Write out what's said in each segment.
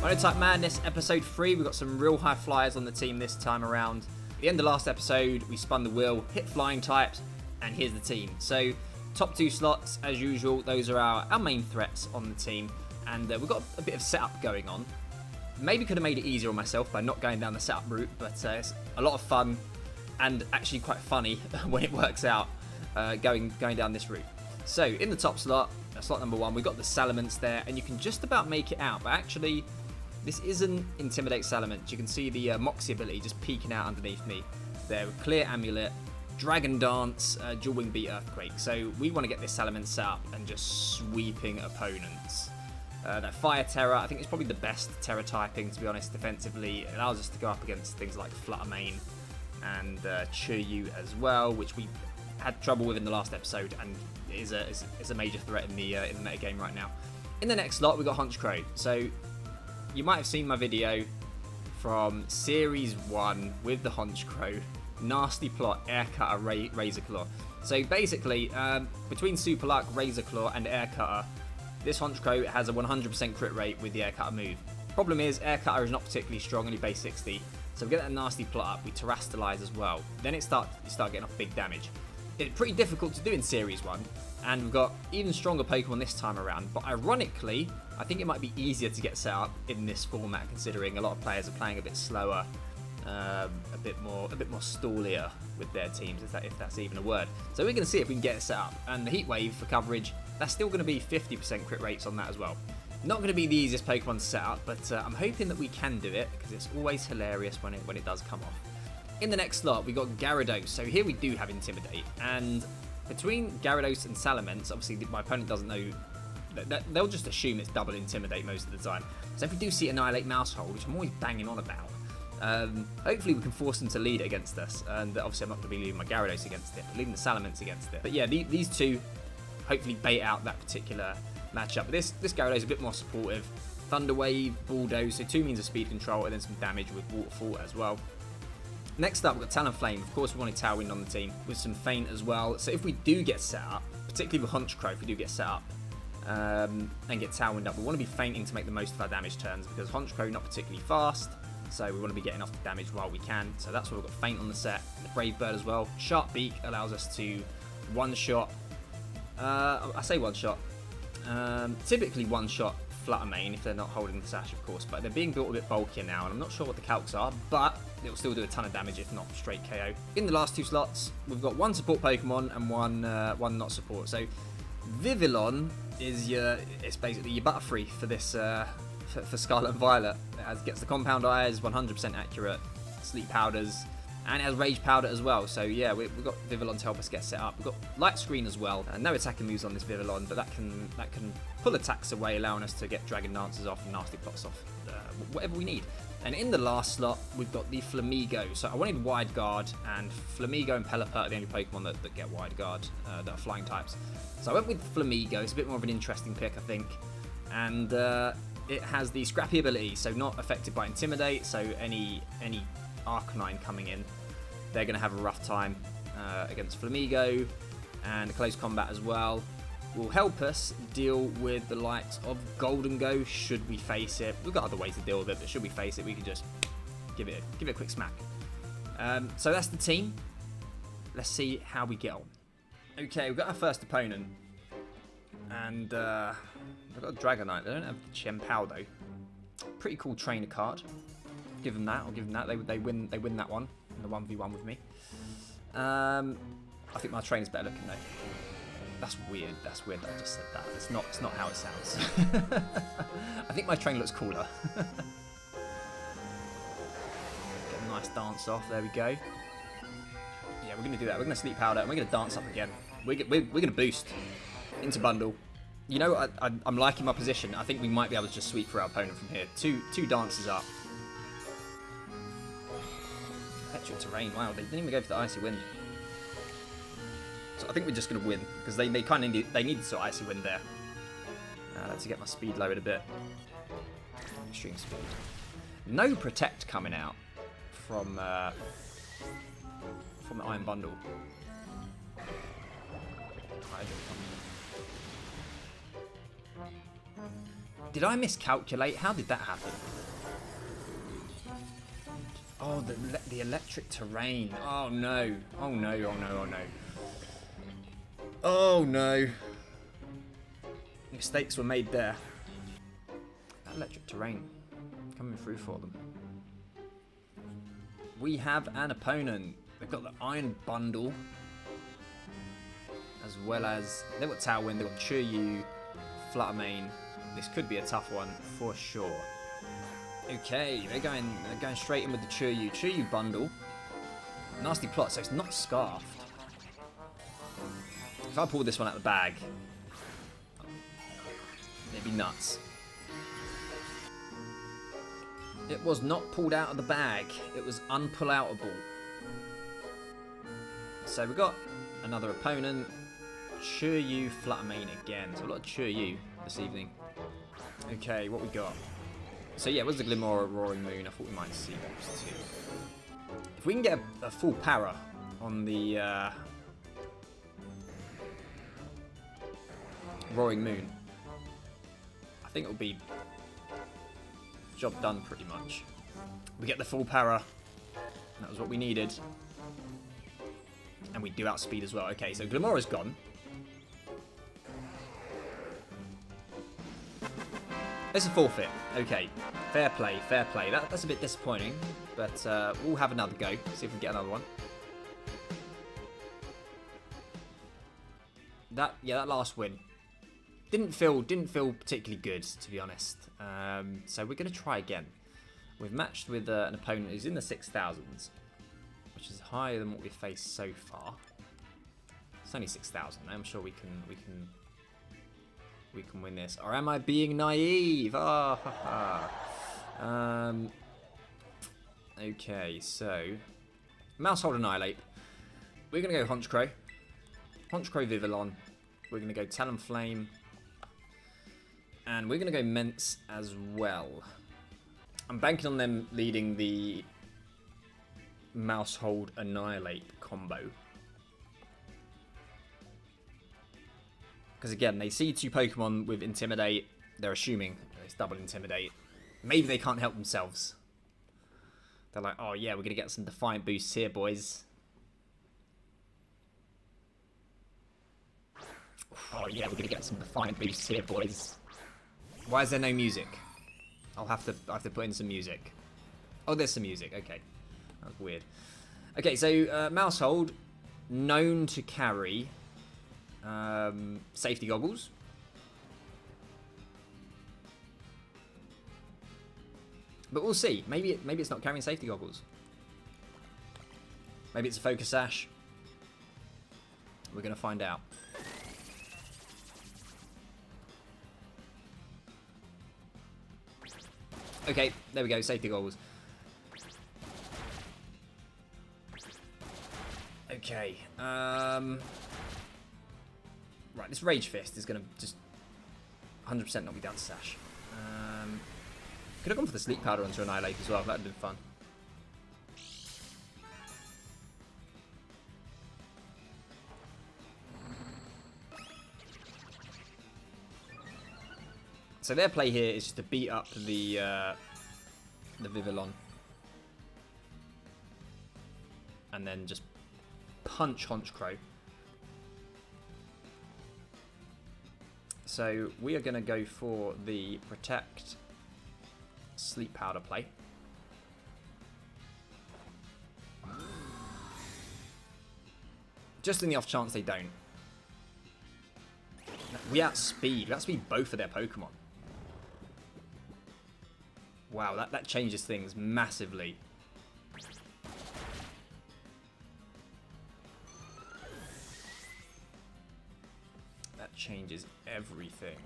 Monotype Madness episode 3, we've got some real high flyers on the team this time around. At the end of last episode, we spun the wheel, hit flying types, and here's the team. So, top 2 slots, as usual, those are our main threats on the team. And we've got a bit of setup going on. Maybe could have made it easier on myself by not going down the setup route, but it's a lot of fun and actually quite funny when it works out going down this route. So, in the top slot, slot number 1, we've got the Salamence there, and you can just about make it out, but actually, this isn't Intimidate Salamence. You can see the Moxie ability just peeking out underneath me. There, clear Amulet, Dragon Dance, dual Wingbeat Earthquake. So we want to get this Salamence set up and just sweeping opponents. That Fire Tera, I think it's probably the best Tera typing, to be honest, defensively. It allows us to go up against things like Fluttermane and Chiryu as well, which we had trouble with in the last episode and is a major threat in the metagame right now. In the next slot, we've got Honchkrow. So you might have seen my video from Series 1 with the Honchkrow. Nasty plot, Air Cutter, Razor Claw. So basically, between Super Luck, Razor Claw, and Air Cutter, this Honchkrow has a 100% crit rate with the Air Cutter move. Problem is, Air Cutter is not particularly strong, only base 60. So we get that nasty plot up, we Terastallize as well. Then you start getting off big damage. It's pretty difficult to do in Series 1, and we've got even stronger Pokemon this time around. But ironically, I think it might be easier to get set up in this format, considering a lot of players are playing a bit slower, a bit more stallier with their teams, if that's even a word. So we're going to see if we can get it set up. And the Heat Wave for coverage, that's still going to be 50% crit rates on that as well. Not going to be the easiest Pokemon to set up, but I'm hoping that we can do it, because it's always hilarious when it does come off. In the next slot, we got Gyarados. So here we do have Intimidate, and between Gyarados and Salamence, obviously my opponent doesn't know, they'll just assume it's double Intimidate most of the time. So if we do see Annihilate Mousehold, which I'm always banging on about, hopefully we can force them to lead against us, and obviously I'm not going to be leaving my Gyarados against it, but leaving the Salamence against it. But yeah, these two hopefully bait out that particular matchup. But this Gyarados is a bit more supportive. Thunder Wave, Bulldoze, so 2 means of speed control, and then some damage with Waterfall as well. Next up, we've got Talonflame. Of course, we wanted Tailwind on the team with some Feint as well. So if we do get set up, particularly with Honchkrow, if we do get set up and get Tailwind up, we want to be feinting to make the most of our damage turns, because Honchkrow not particularly fast, so we want to be getting off the damage while we can. So that's why we've got Feint on the set. The Brave Bird as well. Sharp Beak allows us to one-shot. I say one-shot. Typically one-shot Fluttermane if they're not holding the sash, of course, but they're being built a bit bulkier now, and I'm not sure what the calcs are, but it'll still do a ton of damage if not straight KO. In the last 2 slots, we've got 1 support Pokemon and one not support. So Vivillon is it's basically your Butterfree for this for Scarlet and Violet. It gets the Compound Eyes, 100% accurate, Sleep Powders, and it has Rage Powder as well. So yeah, we've got Vivillon to help us get set up. We've got Light Screen as well. No attacking moves on this Vivillon, but that can pull attacks away, allowing us to get Dragon Dances off and Nasty Plots off, whatever we need. And in the last slot, we've got the Flamigo. So I wanted Wide Guard, and Flamigo and Pelipper are the only Pokemon that get Wide Guard, that are flying types. So I went with Flamigo. It's a bit more of an interesting pick, I think. And it has the Scrappy ability, so not affected by Intimidate, so any Arcanine coming in, they're going to have a rough time against Flamigo, and close combat as well will help us deal with the likes of Golden Go should we face it. We've got other ways to deal with it, but should we face it, we can just give it a quick smack. So that's the team. Let's see how we get on. Okay, we've got our first opponent, and we've got a Dragonite. They don't have the Chien-Pao though. Pretty cool trainer card. Give them that. I'll give them that. They win that one in the 1v1 with me. I think my trainer's better looking though. That's weird. That's weird that I just said that. It's not how it sounds. I think my trainer looks cooler. Get a nice dance off. There we go. Yeah, we're gonna do that. We're gonna Sleep Powder and we're gonna dance up again. We're gonna boost into bundle. You know, I'm liking my position. I think we might be able to just sweep for our opponent from here. Two dances up. Perpetual Terrain. Wow, they didn't even go for the Icy Wind. So I think we're just going to win, because they kind of needed sort of Icy Wind there. To get my speed lowered a bit. Extreme speed. No Protect coming out from the Iron Bundle. Did I miscalculate? How did that happen? Oh, the electric terrain. Oh no. Oh no, oh no, oh no. Oh no. Mistakes were made there. That electric terrain coming through for them. We have an opponent. They've got the Iron Bundle. As well as, they've got Tailwind, they've got Chiryu, Fluttermane. This could be a tough one for sure. Okay, they're going straight in with the Chiryu bundle. Nasty plot, so it's not scarfed. If I pull this one out of the bag, it'd be nuts. It was not pulled out of the bag. It was unpull-outable. So we've got another opponent. Chiryu, Fluttermane again. So a lot of Chiryu this evening. Okay, what we got? So yeah, it was the Glimmora Roaring Moon. I thought we might see those two. If we can get a full para on the Roaring Moon, I think it'll be job done pretty much. We get the full para. That was what we needed. And we do outspeed as well. Okay, so Glimmora's gone. It's a forfeit. Okay, fair play, fair play. That's a bit disappointing, but we'll have another go. See if we can get another one. That last win didn't feel particularly good, to be honest. So we're gonna try again. We've matched with an opponent who's in the 6,000s, which is higher than what we've faced so far. It's only 6,000. I'm sure we can win this. Or am I being naive? Ah, ha, ha. Okay, so Mousehold Annihilate. We're gonna go Honchkrow. Honchkrow Vivillon. We're gonna go Talonflame. And we're gonna go Mence as well. I'm banking on them leading the Mousehold Annihilate combo. Because again, they see two Pokemon with Intimidate. They're assuming it's double Intimidate. Maybe they can't help themselves. They're like, oh yeah, we're going to get some Defiant boosts here, boys. Oh yeah, we're going to get some Defiant boosts here, boys. Why is there no music? I have to put in some music. Oh, there's some music. Okay. That's weird. Okay, so Mousehold, known to carry safety goggles. But we'll see. Maybe it's not carrying safety goggles. Maybe it's a Focus Sash. We're going to find out. Okay, there we go. Safety goggles. Okay. Right, this Rage Fist is going to just 100% knock me down to Sash. Could have gone for the Sleep Powder onto Annihilate as well. That would have been fun. So their play here is just to beat up the Vivillon. And then just punch Honchkrow. So we are going to go for the Protect Sleep Powder play. Just in the off chance they don't. We outspeed both of their Pokemon. Wow, that changes things massively. That changes everything.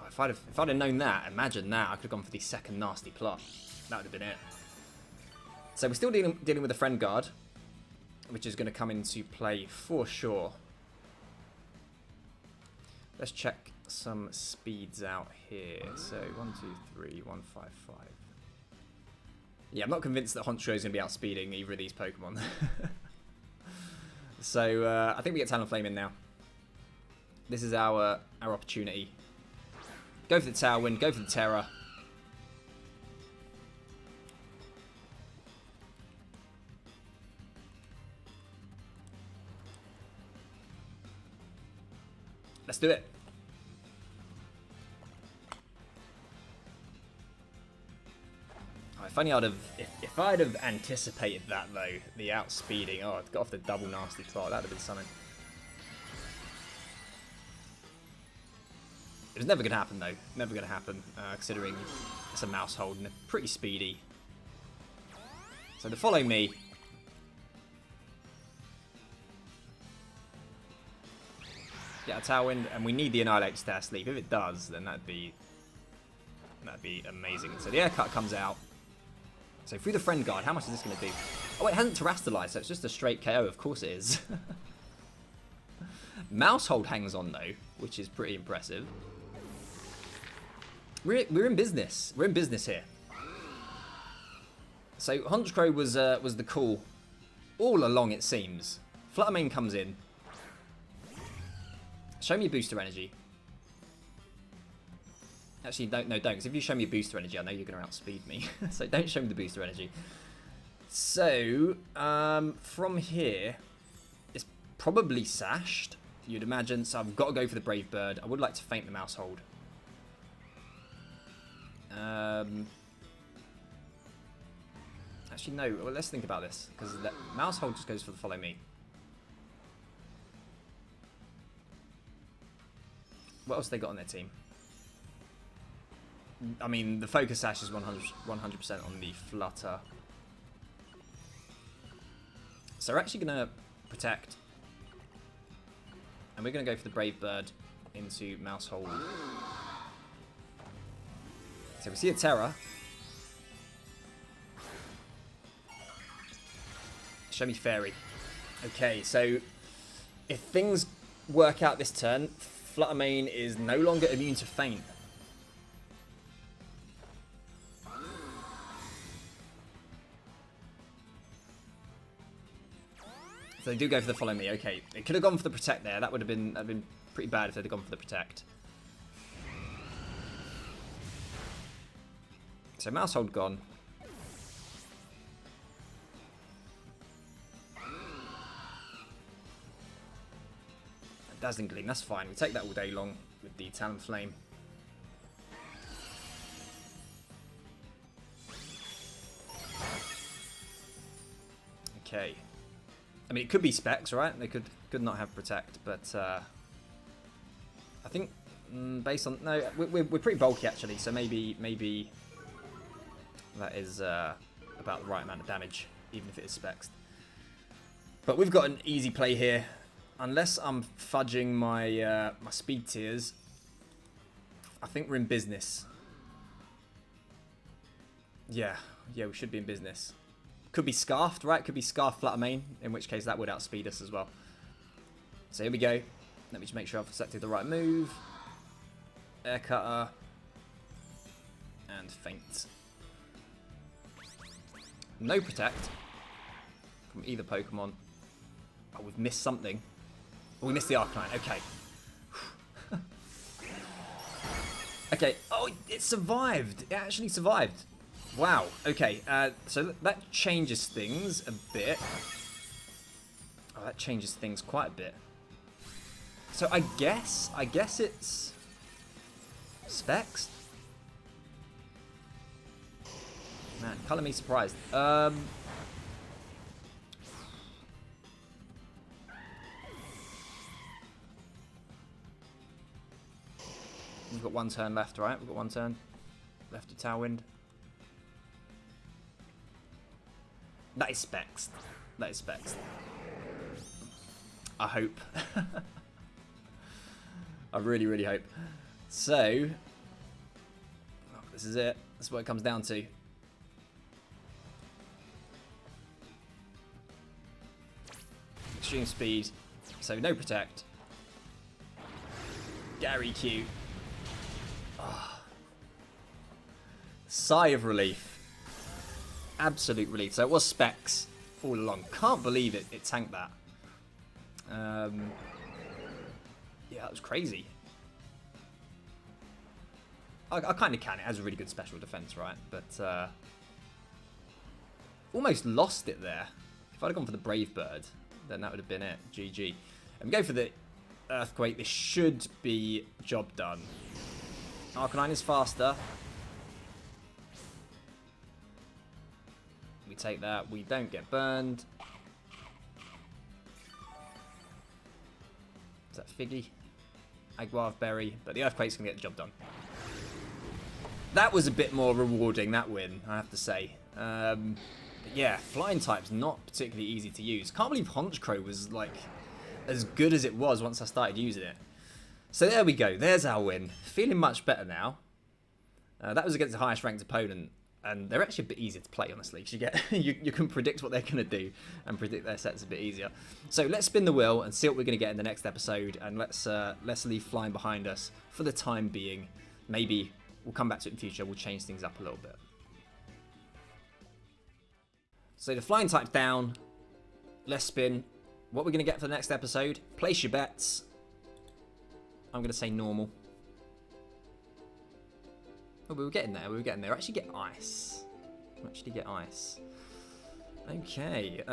If I'd have known that, imagine that, I could have gone for the second nasty plot. That would have been it. So we're still dealing with a Friend Guard, which is going to come into play for sure. Let's check some speeds out here. So 1, 2, 3, 1, 5, 5. Yeah, I'm not convinced that Honchkrow is going to be outspeeding either of these Pokemon. So I think we get Talonflame in now. This is our opportunity. Go for the Tailwind, go for the Tera. Let's do it. Oh, if I'd have anticipated that though, the outspeeding. Oh, I'd got off the double nasty throw. That'd have been something. It was never going to happen though. Never going to happen, considering it's a mouse hold and they're pretty speedy. So to follow me. Get a Tailwind, and we need the Annihilate to stay asleep. If it does, then that'd be amazing. So the Aircut comes out. So through the Friend Guard, how much is this going to do? Oh, it hasn't Terastallized, so it's just a straight KO. Of course it is. Mouse hold hangs on though, which is pretty impressive. We're in business. We're in business here. So Honchkrow was the call all along, it seems. Fluttermane comes in. Show me a booster energy. Actually, don't, because if you show me a booster energy, I know you're going to outspeed me. So don't show me the booster energy. So, from here, it's probably sashed, you'd imagine. So I've got to go for the Brave Bird. I would like to feint the Mouse hold. Actually, no. Well, let's think about this, because the Mouse hold just goes for the Follow Me. What else have they got on their team? I mean, the Focus Sash is 100% on the Flutter. So we're actually going to Protect. And we're going to go for the Brave Bird into Mouse hold. So we see a Tera. Show me Fairy. Okay, so if things work out this turn, Fluttermane is no longer immune to Feint. So they do go for the Follow Me. Okay, they could have gone for the Protect there. That would have been pretty bad if they'd have gone for the Protect. So Mouse hold gone. Dazzling Gleam, that's fine. We take that all day long with the Talonflame. Okay. I mean, it could be Specs, right? They could not have Protect, but I think based on no, we're pretty bulky actually, so maybe that is about the right amount of damage, even if it is Specs. But we've got an easy play here. Unless I'm fudging my my speed tiers, I think we're in business. Yeah, we should be in business. Could be Scarfed, right? Could be Scarfed Fluttermane, in which case that would outspeed us as well. So here we go. Let me just make sure I've selected the right move. Air Cutter. And Feint. No Protect from either Pokemon. Oh, we've missed something. Oh, we missed the Arcanine. Okay. Okay. Oh, it survived. It actually survived. Wow. Okay. So that changes things a bit. Oh, that changes things quite a bit. So I guess it's Specs. Man, colour me surprised. We've got one turn left, right? We've got one turn left to Tailwind. That is Specs. That is Specs. I hope. I really, really hope. So, this is it. That's what it comes down to. Extreme speed. So, no Protect. Gary Q. Oh. Sigh of relief. Absolute relief. So it was Specs all along. Can't believe it tanked that. Yeah, that was crazy. I kind of can. It has a really good special defense, right? But almost lost it there. If I'd have gone for the Brave Bird, then that would have been it. GG. And we go for the Earthquake. This should be job done. Arcanine is faster. We take that. We don't get burned. Is that Figgy? Aguave Berry. But the Earthquake's going to get the job done. That was a bit more rewarding, that win, I have to say. But yeah, Flying type's not particularly easy to use. Can't believe Honchkrow was, like, as good as it was once I started using it. So there we go. There's our win. Feeling much better now. That was against the highest ranked opponent. And they're actually a bit easier to play, honestly. Because you can predict what they're going to do. And predict their sets a bit easier. So let's spin the wheel and see what we're going to get in the next episode. And let's leave Flying behind us for the time being. Maybe we'll come back to it in the future. We'll change things up a little bit. So the Flying type's down. Let's spin. What we're going to get for the next episode. Place your bets. I'm going to say normal. Oh, we were getting there. We were getting there. Actually get ice. Actually get ice. Okay.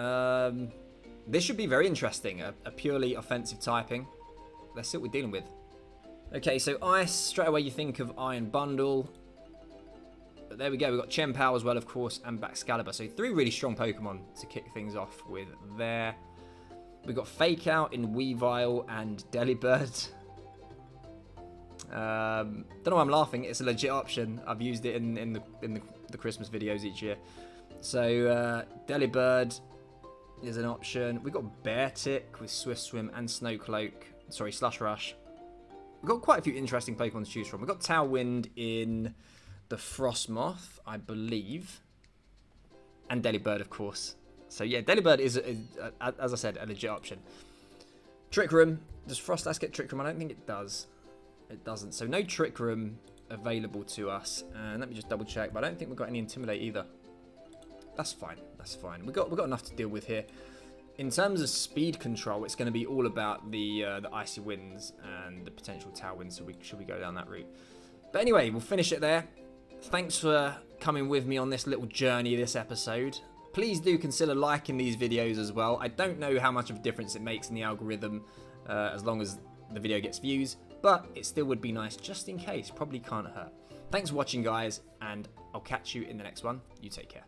This should be very interesting. A purely offensive typing. Let's see what we're dealing with. Okay, so ice. Straight away you think of Iron Bundle. But there we go. We've got Chien-Pao as well, of course, and Baxcalibur. So 3 really strong Pokemon to kick things off with there. We've got Fake Out in Weavile and Delibird. Don't know why I'm laughing. It's a legit option. I've used it in the Christmas videos each year. So Delibird is an option. We've got Beartic with Swift Swim and Snowcloak. Sorry, Slush Rush. We've got quite a few interesting Pokemon to choose from. We've got Tailwind in the Frostmoth, I believe. And Delibird, of course. So yeah, Delibird is, as I said, a legit option. Trick Room. Does Froslass get Trick Room? I don't think it does. It doesn't. So no Trick Room available to us. And let me just double check. But I don't think we've got any Intimidate either. That's fine. That's fine. We've got enough to deal with here. In terms of speed control, it's going to be all about the Icy Winds and the potential Tailwind. So should we go down that route? But anyway, we'll finish it there. Thanks for coming with me on this little journey this episode. Please do consider liking these videos as well. I don't know how much of a difference it makes in the algorithm as long as the video gets views. But it still would be nice just in case. Probably can't hurt. Thanks for watching, guys. And I'll catch you in the next one. You take care.